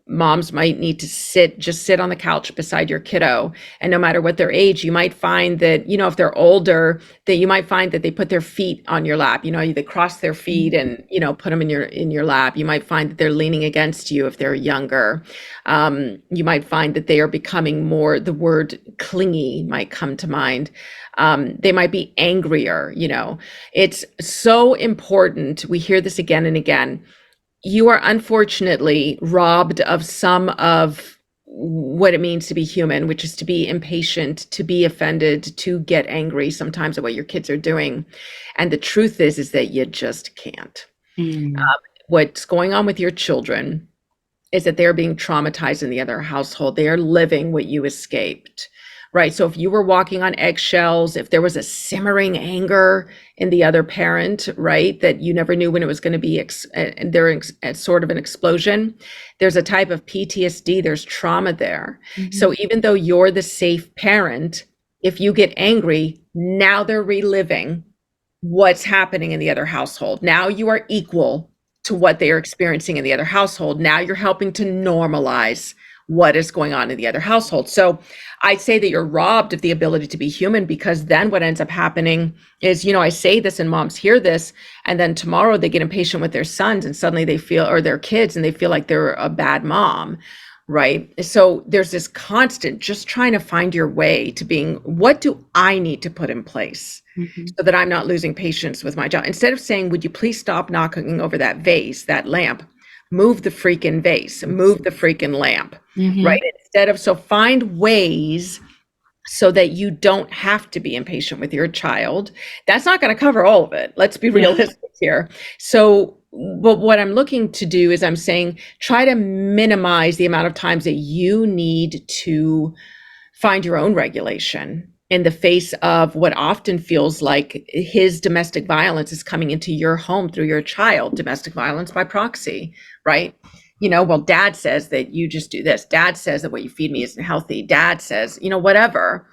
moms might need to just sit on the couch beside your kiddo. And no matter what their age, you might find that, if they're older, that you might find that they put their feet on your lap. They cross their feet and, put them in your lap. You might find that they're leaning against you if they're younger. You might find that they are becoming more, the word clingy might come to mind. They might be angrier. It's so important. We hear this again and again. You are unfortunately robbed of some of what it means to be human, which is to be impatient, to be offended, to get angry sometimes at what your kids are doing. And the truth is that you just can't. What's going on with your children is that they're being traumatized in the other household. They are living what you escaped. Right. So if you were walking on eggshells, if there was a simmering anger in the other parent, right, that you never knew when it was going to be sort of an explosion, there's a type of PTSD, there's trauma there. So even though you're the safe parent, if you get angry, now they're reliving what's happening in the other household. Now you are equal to what they are experiencing in the other household. Now you're helping to normalize what is going on in the other household. So I'd say that you're robbed of the ability to be human, because then what ends up happening is, I say this and moms hear this, and then tomorrow they get impatient with their sons and suddenly they feel, or their kids, and they feel like they're a bad mom, right? So there's this constant just trying to find your way to being, what do I need to put in place so that I'm not losing patience with my job? Instead of saying, would you please stop knocking over that vase, that lamp? Move the freaking vase, move the freaking lamp, right? So find ways so that you don't have to be impatient with your child. That's not going to cover all of it. Let's be realistic here. So, but what I'm looking to do is I'm saying, try to minimize the amount of times that you need to find your own regulation in the face of what often feels like his domestic violence is coming into your home through your child, domestic violence by proxy, right? Well, dad says that you just do this. Dad says that what you feed me isn't healthy. Dad says, whatever.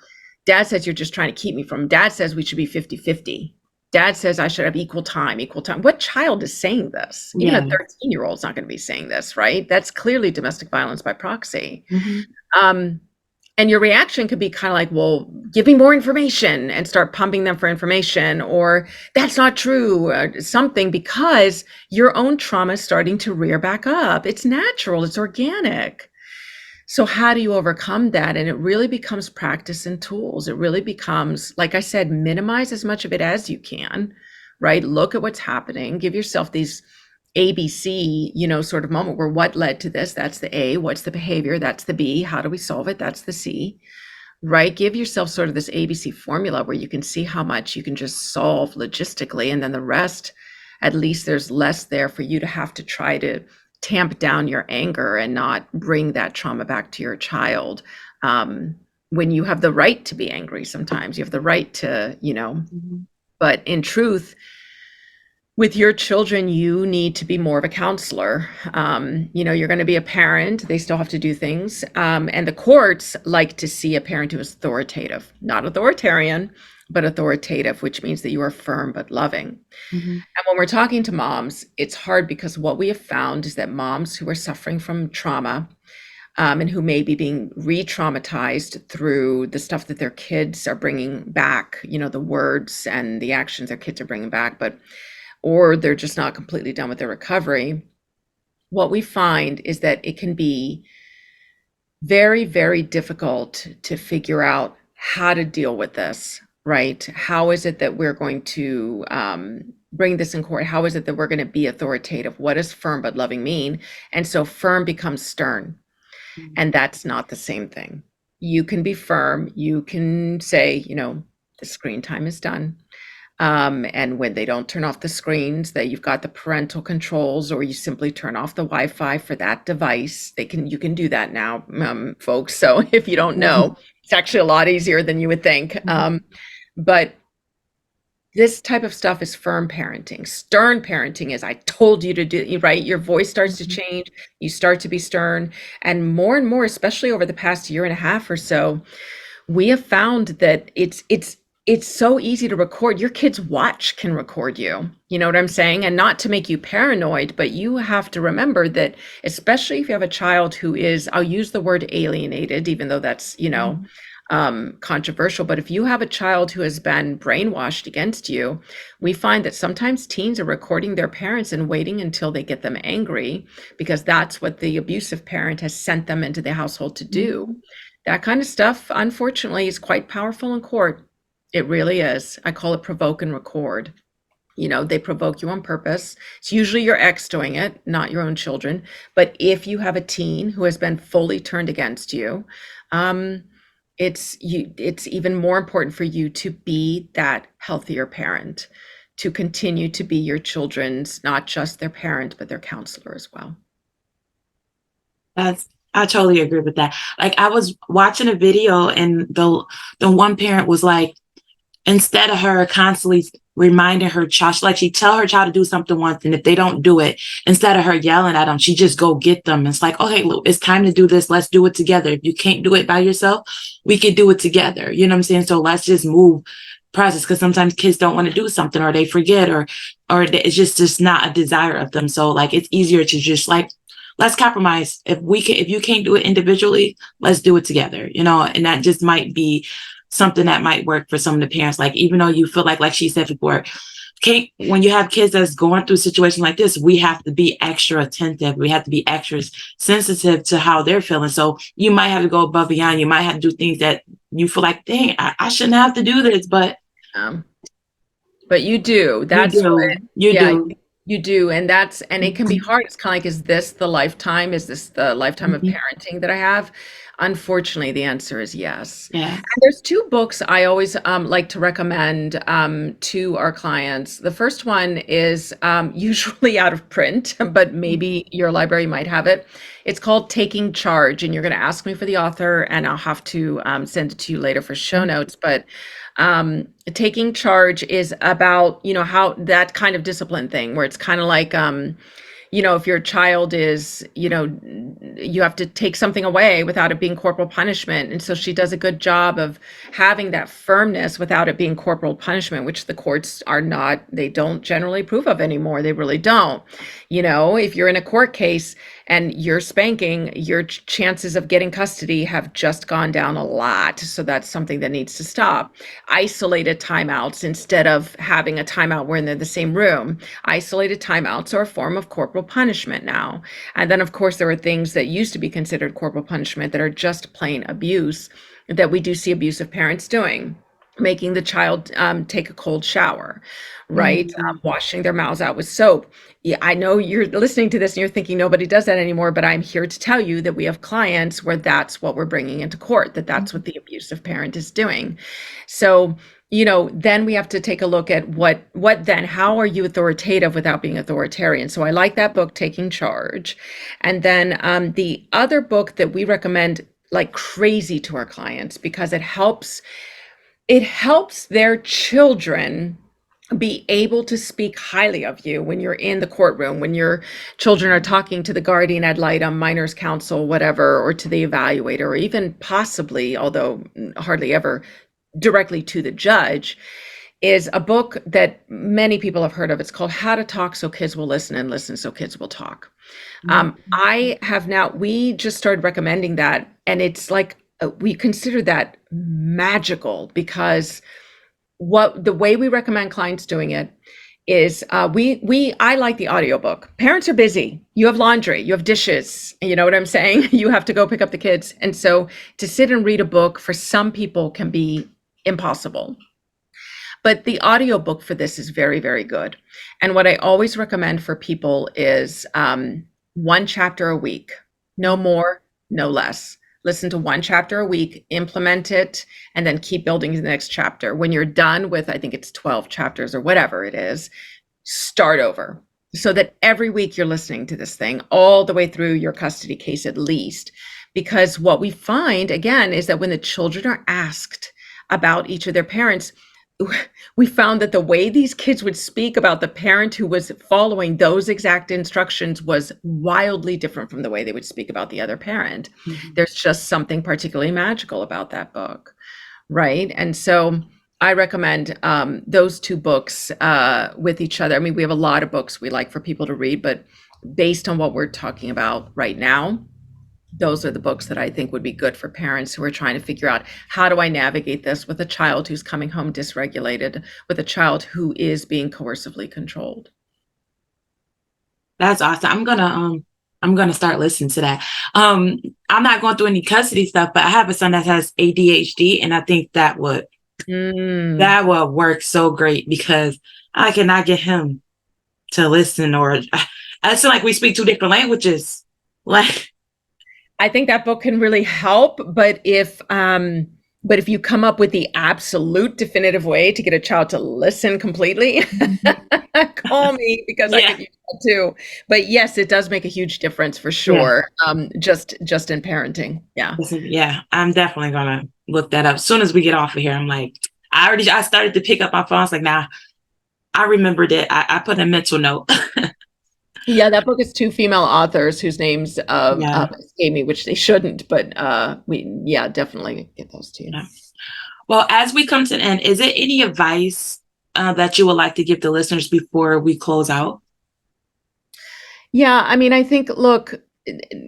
Dad says you're just trying to keep me from. Dad says we should be 50-50. Dad says I should have equal time. What child is saying this? Even a 13-year-old's not going to be saying this, right? That's clearly domestic violence by proxy. And your reaction could be kind of like, well, give me more information, and start pumping them for information, or that's not true, or something, because your own trauma is starting to rear back up. It's natural, it's organic. So how do you overcome that? And it really becomes practice and tools. It really becomes, like I said, minimize as much of it as you can, right? Look at what's happening, give yourself these ABC, sort of moment where what led to this, that's the A, what's the behavior, that's the B, how do we solve it, that's the C, right? Give yourself sort of this ABC formula where you can see how much you can just solve logistically, and then the rest, at least there's less there for you to have to try to tamp down your anger and not bring that trauma back to your child. When you have the right to be angry, sometimes you have the right to, but in truth, with your children, you need to be more of a counselor. You're going to be a parent. They still have to do things. And the courts like to see a parent who is authoritative, not authoritarian, but authoritative, which means that you are firm but loving. And when we're talking to moms, it's hard, because what we have found is that moms who are suffering from trauma, and who may be being re-traumatized through the stuff that their kids are bringing back, the words and the actions their kids are bringing back, or they're just not completely done with their recovery, what we find is that it can be very, very difficult to figure out how to deal with this, right? How is it that we're going to bring this in court? How is it that we're going to be authoritative? What does firm but loving mean? And so firm becomes stern, and that's not the same thing. You can be firm. You can say, the screen time is done. And when they don't turn off the screens, that you've got the parental controls, or you simply turn off the Wi-Fi for that device. You can do that now, folks. So if you don't know, it's actually a lot easier than you would think. But this type of stuff is firm parenting. Stern parenting is, I told you to do, right? Your voice starts to change. You start to be stern. And more, especially over the past year and a half or so, we have found that it's it's so easy to record. Your kid's watch can record you. You know what I'm saying? And not to make you paranoid, but you have to remember that, especially if you have a child who is, I'll use the word alienated, even though that's, Mhm. controversial. But if you have a child who has been brainwashed against you, we find that sometimes teens are recording their parents and waiting until they get them angry, because that's what the abusive parent has sent them into the household to do. Mhm. That kind of stuff, unfortunately, is quite powerful in court. It really is. I call it provoke and record. You know, they provoke you on purpose. It's usually your ex doing it, not your own children. But if you have a teen who has been fully turned against you, um, it's even more important for you to be that healthier parent, to continue to be your children's, not just their parent, but their counselor as well. That's I totally agree with that. Like I was watching a video and the one parent was like, instead of her constantly reminding her child, like she tell her child to do something once, and if they don't do it, instead of her yelling at them, she just go get them. It's like, okay, look, it's time to do this. Let's do it together. If you can't do it by yourself, we could do it together. You know what I'm saying? So let's just move process, because sometimes kids don't want to do something, or they forget, or it's just not a desire of them. So like it's easier to just like, let's compromise. If you can't do it individually, let's do it together, you know. And that just might be something that might work for some of the parents. Like, even though you feel like she said before, can't, when you have kids that's going through a situation like this, we have to be extra attentive. We have to be extra sensitive to how they're feeling. So you might have to go above and beyond. You might have to do things that you feel like, dang, I shouldn't have to do this, but Um, but you do. you That's what, do. You yeah, do. you do. And it can be hard. It's kind of like, is this the lifetime? Is this the lifetime of Mhm. parenting that I have? Unfortunately, the answer is yes. Yeah. And there's two books I always like to recommend to our clients. The first one is usually out of print, but maybe your library might have it. It's called Taking Charge, and you're going to ask me for the author, and I'll have to send it to you later for show notes. But taking charge is about, you know, how that kind of discipline thing, where it's kind of like, you know, if your child is, you know, you have to take something away without it being corporal punishment. And so she does a good job of having that firmness without it being corporal punishment, which the courts are not, they don't generally approve of anymore. They really don't. You know, if you're in a court case and you're spanking, your chances of getting custody have just gone down a lot. So that's something that needs to stop. Isolated timeouts, instead of having a timeout where they're in the same room, isolated timeouts are a form of corporal punishment now. And then, of course, there are things that used to be considered corporal punishment that are just plain abuse, that we do see abusive parents doing. Making the child take a cold shower, right? Mhm. Washing their mouths out with soap. Yeah, I know you're listening to this and you're thinking nobody does that anymore, but I'm here to tell you that we have clients where that's what we're bringing into court, that that's what the abusive parent is doing. So, you know, then we have to take a look at what then, how are you authoritative without being authoritarian? So I like that book, Taking Charge. And then the other book that we recommend like crazy to our clients, because it helps their children be able to speak highly of you when you're in the courtroom, when your children are talking to the guardian ad litem, minors counsel, whatever, or to the evaluator, or even possibly, although hardly ever, directly to the judge, is a book that many people have heard of. It's called How to Talk So Kids Will Listen, and Listen So Kids Will Talk. Mhm. We just started recommending that, and it's like, we consider that magical, because what the way we recommend clients doing it is, I like the audiobook. Parents are busy. You have laundry, you have dishes, you know what I'm saying? You have to go pick up the kids. And so to sit and read a book for some people can be impossible. But the audiobook for this is very, very good. And what I always recommend for people is one chapter a week, no more, no less. Listen to one chapter a week, implement it, and then keep building the next chapter. When you're done with, I think it's 12 chapters or whatever it is, start over, so that every week you're listening to this thing all the way through your custody case at least. Because what we find, again, is that when the children are asked about each of their parents, we found that the way these kids would speak about the parent who was following those exact instructions was wildly different from the way they would speak about the other parent. Mhm. There's just something particularly magical about that book, right? And so I recommend those two books with each other. I mean, we have a lot of books we like for people to read, but based on what we're talking about right now, those are the books that I think would be good for parents who are trying to figure out, how do I navigate this with a child who's coming home dysregulated, with a child who is being coercively controlled. That's awesome. I'm gonna start listening to that. I'm not going through any custody stuff, but I have a son that has ADHD, and I think Mm. that would work so great because I cannot get him to listen, or I feel like we speak two different languages. Like, I think that book can really help, but if you come up with the absolute definitive way to get a child to listen completely, call me because I yeah, could use that too. But yes, it does make a huge difference for yeah, sure. Just in parenting. Yeah. yeah. I'm definitely gonna look that up as soon as we get off of here. I'm like, I started to pick up my phone. I was like, nah, I remembered it. I put a mental note. Yeah, that book is two female authors whose names Yeah. escape me, which they shouldn't, but yeah, definitely get those to you. Yeah. Well, as we come to the end, is there any advice that you would like to give the listeners before we close out? Yeah, I mean, I think, look,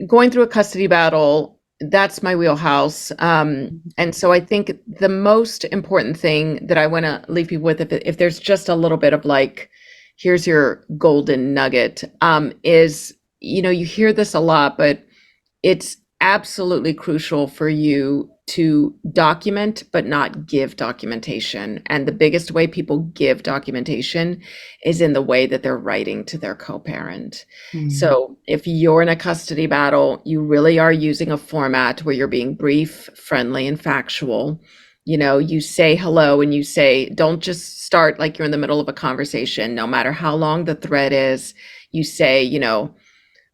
going through a custody battle, that's my wheelhouse. And so I think the most important thing that I want to leave people with, if there's just a little bit of like, here's your golden nugget, is, you hear this a lot, but it's absolutely crucial for you to document but not give documentation. And the biggest way people give documentation is in the way that they're writing to their co-parent. Mm. So if you're in a custody battle, you really are using a format where you're being brief, friendly, and factual. You say hello, and you say, don't just start like you're in the middle of a conversation, no matter how long the thread is. You say,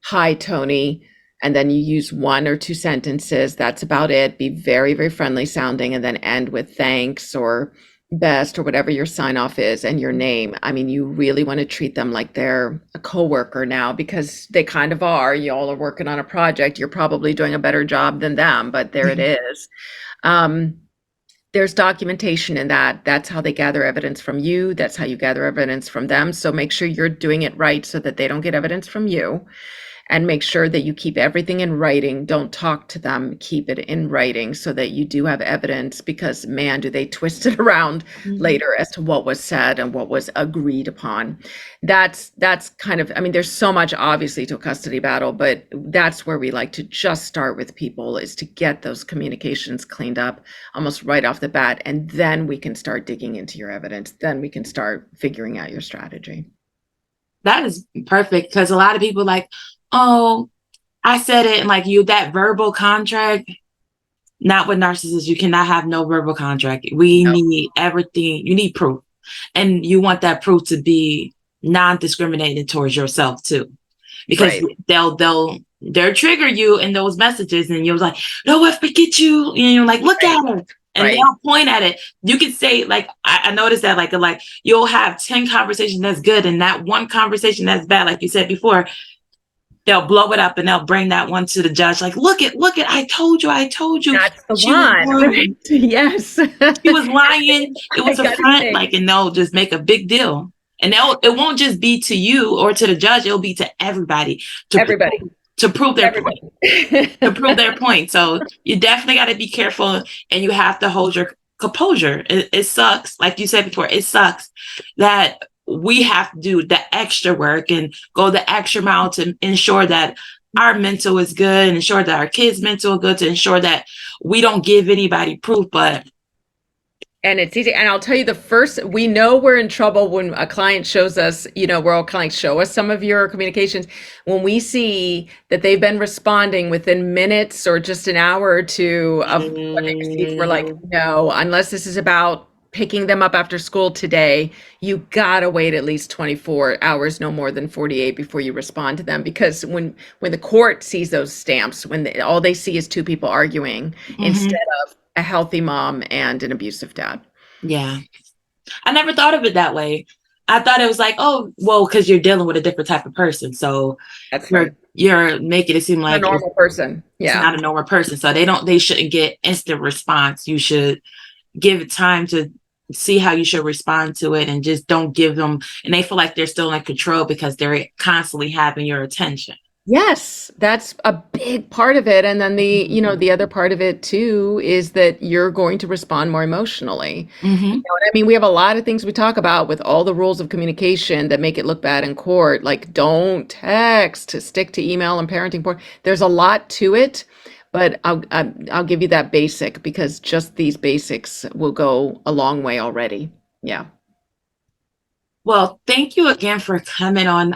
hi, Tony. And then you use one or two sentences. That's about it. Be very, very friendly sounding, and then end with thanks or best or whatever your sign off is, and your name. I mean, you really want to treat them like they're a coworker now, because they kind of are. You all are working on a project. You're probably doing a better job than them, but there it is. There's documentation in that. That's how they gather evidence from you. That's how you gather evidence from them. So make sure you're doing it right so that they don't get evidence from you. And make sure that you keep everything in writing. Don't talk to them. Keep it in writing so that you do have evidence, because man, do they twist it around later as to what was said and what was agreed upon. That's kind of, I mean, there's so much obviously to a custody battle, but that's where we like to just start with people, is to get those communications cleaned up almost right off the bat. And then we can start digging into your evidence. Then we can start figuring out your strategy. That is perfect, because a lot of people like, oh, I said it, and like that verbal contract. Not with narcissists. You cannot have no verbal contract. We need everything. You need proof, and you want that proof to be non-discriminating towards yourself too, because they'll trigger you in those messages, and you're like, no, I forget you, and you're like, look at her. And they'll point at it. You can say, like, I noticed that, like you'll have 10 conversations that's good, and that one conversation that's bad, like you said before, they'll blow it up and they'll bring that one to the judge. Like, look at, I told you. That's the one. Right? Yes. She was lying. It was a front, like, and they'll just make a big deal. And it won't just be to you or to the judge. It'll be to everybody. To prove their point. To prove their point. So you definitely got to be careful, and you have to hold your composure. It sucks. Like you said before, it sucks that we have to do the extra work and go the extra mile to ensure that our mental is good, and ensure that our kids' mental is good, to ensure that we don't give anybody proof. And it's easy. And I'll tell you, we know we're in trouble when a client shows us, where all clients show us some of your communications. When we see that they've been responding within minutes or just an hour or two of what they received, we're like, no, unless this is about picking them up after school today, you gotta wait at least 24 hours, no more than 48, before you respond to them. Because when the court sees those stamps, all they see is two people arguing instead of a healthy mom and an abusive dad. Yeah. I never thought of it that way. I thought it was like, oh, well, because you're dealing with a different type of person. So that's right. You're making it seem like a normal person. Yeah. It's not a normal person. So they shouldn't get instant response. You should give it time to see how you should respond to it, and just don't give them, and they feel like they're still in control because they're constantly having your attention. Yes, that's a big part of it. And then the other part of it too is that you're going to respond more emotionally. You Mm-hmm. know what I mean? We have a lot of things we talk about with all the rules of communication that make it look bad in court, like don't text, stick to email and parenting porn. There's a lot to it, but I'll give you that basic because just these basics will go a long way already. Yeah. Well, thank you again for coming on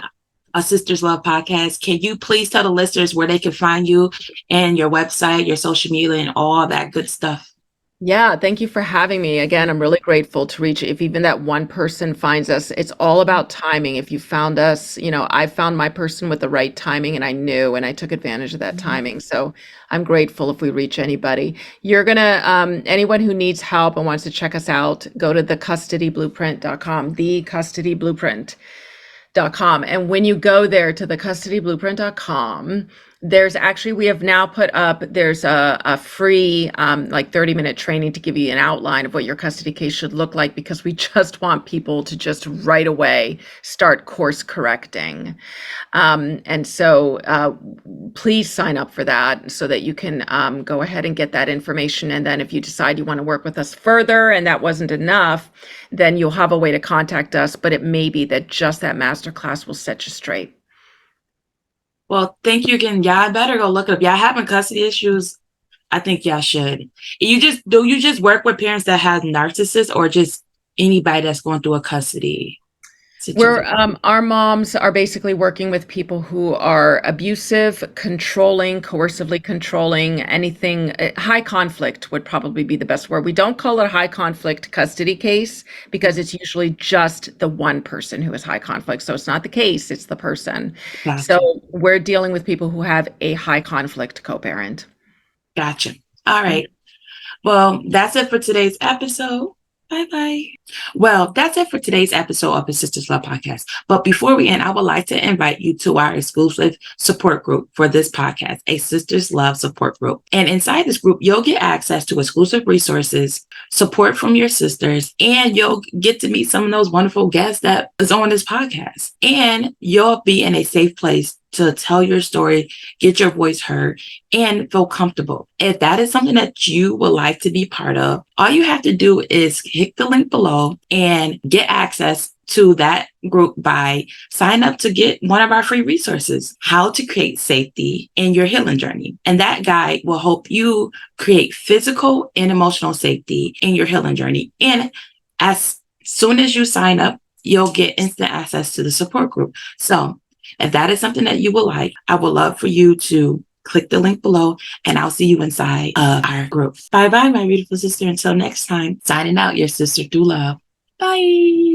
a Sisters Love podcast. Can you please tell the listeners where they can find you and your website, your social media, and all that good stuff? Yeah, thank you for having me. Again, I'm really grateful to reach if even that one person finds us. It's all about timing. If you found us, I found my person with the right timing and I knew and I took advantage of that timing. So I'm grateful if we reach anybody. You're gonna anyone who needs help and wants to check us out, go to thecustodyblueprint.com, thecustodyblueprint.com. And when you go there to thecustodyblueprint.com, we have now put up, there's a free like 30-minute training to give you an outline of what your custody case should look like, because we just want people to just right away start course correcting. And so please sign up for that so that you can go ahead and get that information. And then if you decide you want to work with us further and that wasn't enough, then you'll have a way to contact us. But it may be that just that masterclass will set you straight. Well, thank you again. Y'all better go look it up. Y'all having custody issues? I think y'all should. Do you just work with parents that have narcissists, or just anybody that's going through a custody situation? Our moms are basically working with people who are abusive, controlling, coercively controlling, anything. High conflict would probably be the best word. We don't call it a high conflict custody case because it's usually just the one person who is high conflict. So it's not the case, it's the person. Gotcha. So we're dealing with people who have a high conflict co-parent. Gotcha. All right. Well, that's it for today's episode. Bye-bye. Well, that's it for today's episode of the Sisters Love Podcast. But before we end, I would like to invite you to our exclusive support group for this podcast, a Sisters Love support group. And inside this group, you'll get access to exclusive resources, support from your sisters, and you'll get to meet some of those wonderful guests that is on this podcast. And you'll be in a safe place to tell your story, get your voice heard, and feel comfortable. If that is something that you would like to be part of, all you have to do is hit the link below and get access to that group by sign up to get one of our free resources, How to Create Safety in Your Healing Journey. And that guide will help you create physical and emotional safety in your healing journey. And as soon as you sign up, you'll get instant access to the support group. So if that is something that you would like, I would love for you to click the link below, and I'll see you inside of our group. Bye-bye, my beautiful sister. Until next time, signing out, your sister through love. Bye.